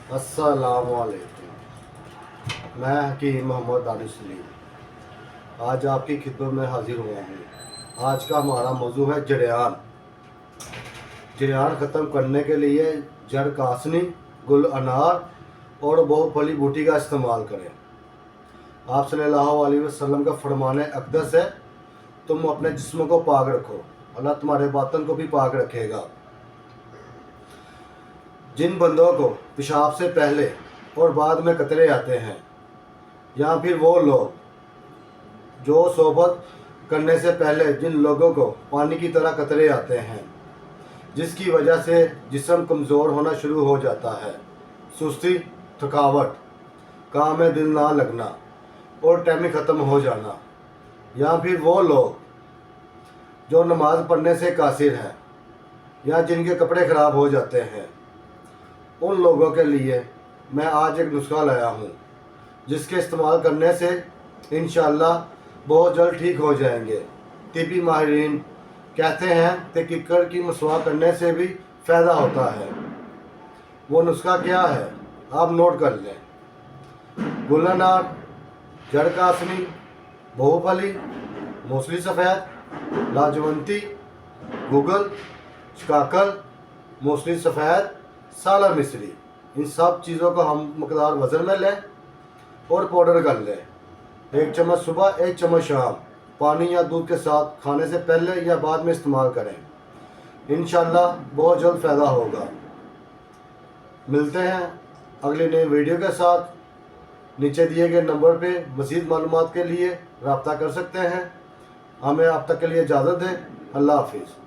अस्सलाम वालेकुम। मैं हकीम मोहम्मद दानिश सलीम आज आपकी खिदमत में हाजिर हुआ हूँ। आज का हमारा मौजू है जड़ियान। जड़ियान ख़त्म करने के लिए जड़ कासनी, गुल अनार और बहुफली बूटी का इस्तेमाल करें। आप सल्लल्लाहु अलैहि वसल्लम का फरमान अक़दस है, तुम अपने जिस्म को पाक रखो, अल्लाह तुम्हारे बातन को भी पाक रखेगा। जिन बंदों को पेशाब से पहले और बाद में कतरे आते हैं, या फिर वो लोग जो सोबत करने से पहले जिन लोगों को पानी की तरह कतरे आते हैं, जिसकी वजह से जिस्म कमज़ोर होना शुरू हो जाता है, सुस्ती, थकावट, काम में दिल ना लगना और टाइमिंग ख़त्म हो जाना, या फिर वो लोग जो नमाज़ पढ़ने से कासिर हैं या जिनके कपड़े ख़राब हो जाते हैं, उन लोगों के लिए मैं आज एक नुस्खा लाया हूँ, जिसके इस्तेमाल करने से इंशाअल्लाह बहुत जल्द ठीक हो जाएंगे। तिबी माहिरीन कहते हैं कि किक्कर की मसवाक करने से भी फ़ायदा होता है। वो नुस्खा क्या है आप नोट कर लें। गुल अनार, जड़ कासनी, बहुफली, मूसली सफ़ेद, लाजवंती, गुगल, शिकाकल, मूसली सफ़ेद, साला मिस्री, इन सब चीज़ों को हम मकदार वज़न में लें और पाउडर कर लें। 1 चम्मच सुबह, 1 चम्मच शाम, पानी या दूध के साथ खाने से पहले या बाद में इस्तेमाल करें। इंशाअल्लाह बहुत जल्द फ़ायदा होगा। मिलते हैं अगली नई वीडियो के साथ। नीचे दिए गए नंबर पे मज़ीद मालूमात के लिए रब्ता कर सकते हैं। हमें अब तक के लिए इजाज़त दें। अल्लाह हाफिज़।